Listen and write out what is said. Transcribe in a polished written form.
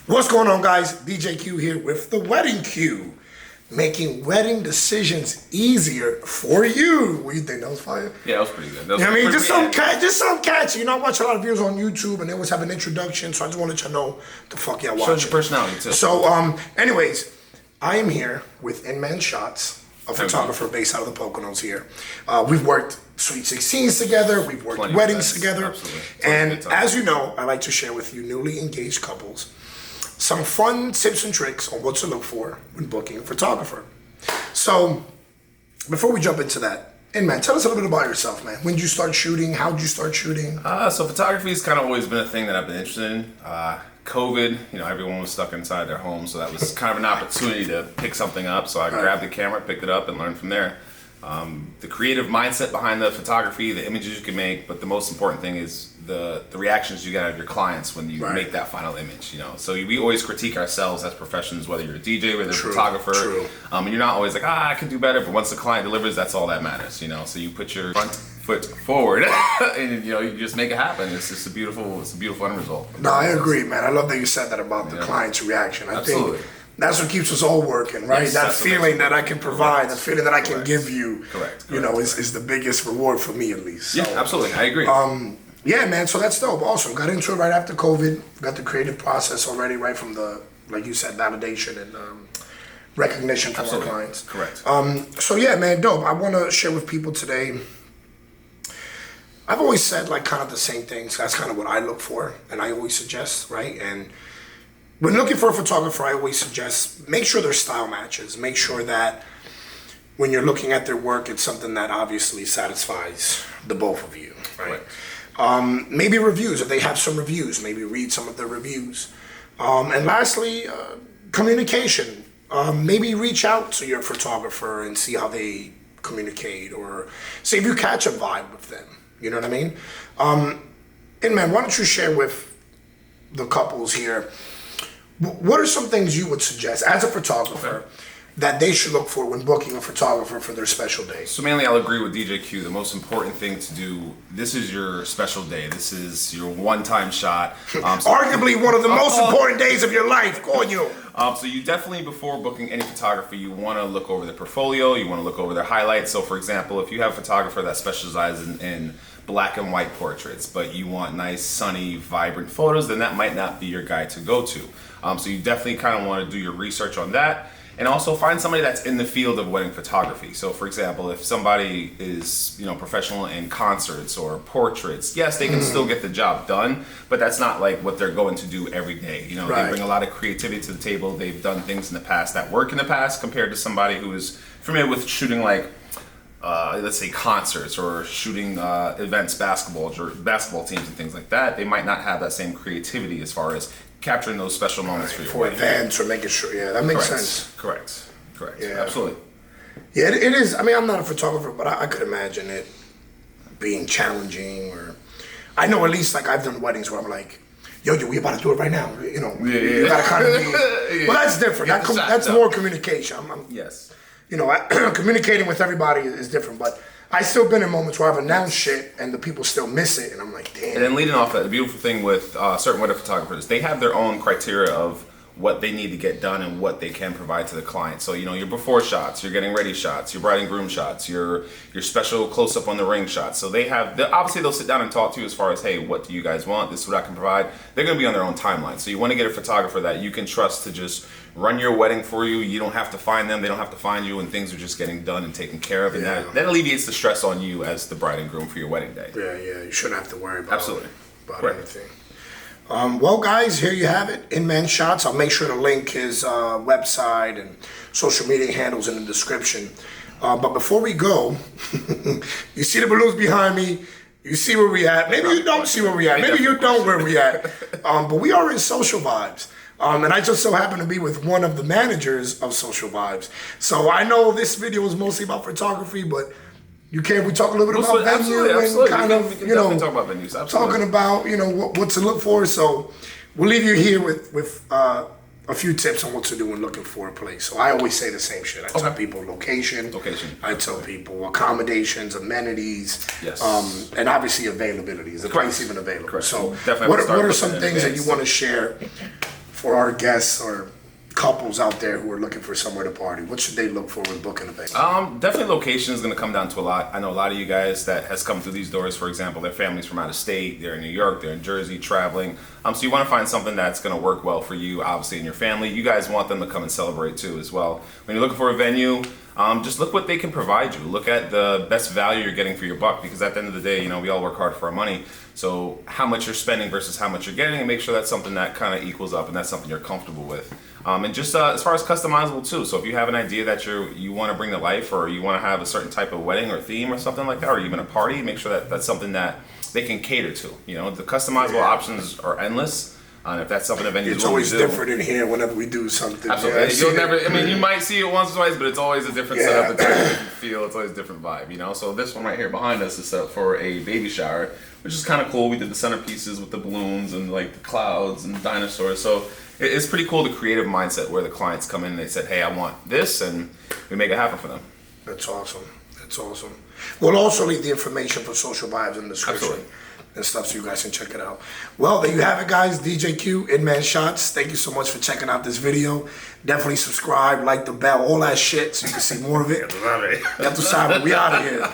What's going on, guys? DJ Q here with the Wedding Q, making wedding decisions easier for you. What do you think? That was fire? Yeah, that was pretty good. Just something catchy. You know, I watch a lot of videos on YouTube, and they always have an introduction, so I just want to let you know the fuck y'all watching. Shows your personality too. So, anyways, I am here with Inman Shots, a photographer based out of the Poconos here. We've worked Sweet 16s together. We've worked weddings together. Absolutely. And as you know, I like to share with you newly engaged couples some fun tips and tricks on what to look for when booking a photographer. So, before we jump into that, Inman, tell us a little bit about yourself, man. When did you start shooting? How did you start shooting? So photography has kind of always been a thing that I've been interested in. COVID, everyone was stuck inside their home, so that was kind of an opportunity to pick something up. So I grabbed the camera, picked it up, and learned from there. The creative mindset behind the photography, the images you can make, but the most important thing is the reactions you get out of your clients when you make that final image. So we always critique ourselves as professionals, whether you're a DJ, whether you're a photographer. And you're not always like, I can do better, but once the client delivers, that's all that matters. So you put your front foot forward and you just make it happen. It's just a beautiful end result. No, I agree, man. I love that you said that about the client's reaction. I think that's what keeps us all working, right? Yes, that feeling that I can provide, the feeling that I can give you, Correct. Is the biggest reward for me, at least. So, yeah, absolutely. I agree. Yeah, man. So that's dope. Awesome. Got into it right after COVID. Got the creative process already right from the, like you said, validation and recognition from our clients. Correct. So yeah, man, dope. I want to share with people today. I've always said like kind of the same things. That's kind of what I look for, and I always suggest, right? And when looking for a photographer, I always suggest make sure their style matches. Make sure that when you're looking at their work, it's something that obviously satisfies the both of you, right? Maybe reviews, if they have some reviews, maybe read some of their reviews. And lastly, communication. Maybe reach out to your photographer and see how they communicate, or see if you catch a vibe with them. You know what I mean? And man, why don't you share with the couples here, what are some things you would suggest as a photographer that they should look for when booking a photographer for their special day? So mainly I'll agree with DJ Q. The most important thing to do, this is your special day. This is your one-time shot. Arguably one of the most important days of your life. Go on, you. So you definitely, before booking any photography, you want to look over their portfolio. You want to look over their highlights. So for example, if you have a photographer that specializes in black and white portraits, but you want nice, sunny, vibrant photos, then that might not be your guy to go to. So you definitely kind of want to do your research on that. And also find somebody that's in the field of wedding photography. So for example, if somebody is, professional in concerts or portraits, yes, they can still get the job done, but that's not like what they're going to do every day. They bring a lot of creativity to the table. They've done things in the past that work in the past compared to somebody who is familiar with shooting like, let's say concerts or shooting events, basketball teams and things like that. They might not have that same creativity as far as capturing those special moments for your wedding. Events or making sure, that makes sense. Correct. Yeah. Absolutely. Yeah, it is. I mean, I'm not a photographer, but I could imagine it being challenging. Or I know at least like I've done weddings where I'm like, yo, we about to do it right now. You gotta kind of be. Well, that's different. That's more communication. Yes. Communicating with everybody is different, but I've still been in moments where I've announced shit and the people still miss it, and I'm like, damn. And then leading off that, the beautiful thing with certain wedding photographers, they have their own criteria of what they need to get done and what they can provide to the client. So, your before shots, your getting ready shots, your bride and groom shots, your special close-up on the ring shots. So obviously they'll sit down and talk to you as far as, hey, what do you guys want? This is what I can provide. They're going to be on their own timeline. So you want to get a photographer that you can trust to just run your wedding for you. You don't have to find them. They don't have to find you, and things are just getting done and taken care of. And that alleviates the stress on you as the bride and groom for your wedding day. Yeah. You shouldn't have to worry about anything. Well, guys, here you have it. Inman Shots. I'll make sure to link his website and social media handles in the description. But before we go, you see the balloons behind me. You see where we at. Maybe you don't see where we at. Maybe you don't where we at. But we are in Social Vibes. And I just so happen to be with one of the managers of Social Vibes. So I know this video is mostly about photography, but we talk a little bit about venue and kind of, talk about venues. Absolutely. Talking about, what to look for. So we'll leave you here with a few tips on what to do when looking for a place. So I always say the same shit. I tell people location. I tell people accommodations, amenities. Yes. And obviously availability. Is the place even available? Correct. So Definitely what are some things that you want to share for our guests or couples out there who are looking for somewhere to party? What should they look for when booking a venue? Definitely location is going to come down to a lot. I know a lot of you guys that has come through these doors, for example, their families from out of state, they're in New York, they're in Jersey, traveling. So you want to find something that's going to work well for you, obviously, and your family. You guys want them to come and celebrate too as well. When you're looking for a venue, just look what they can provide you. Look at the best value you're getting for your buck, because at the end of the day, we all work hard for our money. So how much you're spending versus how much you're getting, and make sure that's something that kind of equals up and that's something you're comfortable with. And just as far as customizable too. So if you have an idea that you want to bring to life, or you want to have a certain type of wedding or theme or something like that, or even a party, make sure that that's something that they can cater to. The customizable options are endless. And if that's something the venue's It's always different in here whenever we do something. Absolutely. Yeah, You'll never. I mean, you might see it once or twice, but it's always a different setup. It's always a different feel. It's always a different vibe. So this one right here behind us is set up for a baby shower, which is kind of cool. We did the centerpieces with the balloons and like the clouds and dinosaurs. So it's pretty cool, the creative mindset where the clients come in and they said, "Hey, I want this," and we make it happen for them. That's awesome. That's awesome. We'll also leave the information for Social Vibes in the description. Absolutely. And stuff, so you guys can check it out. Well, there you have it, guys. DJ Q, Inman Shots. Thank you so much for checking out this video. Definitely subscribe, like the bell, all that shit, so you can see more of it. Love it. Ya tu sabes, we out of here.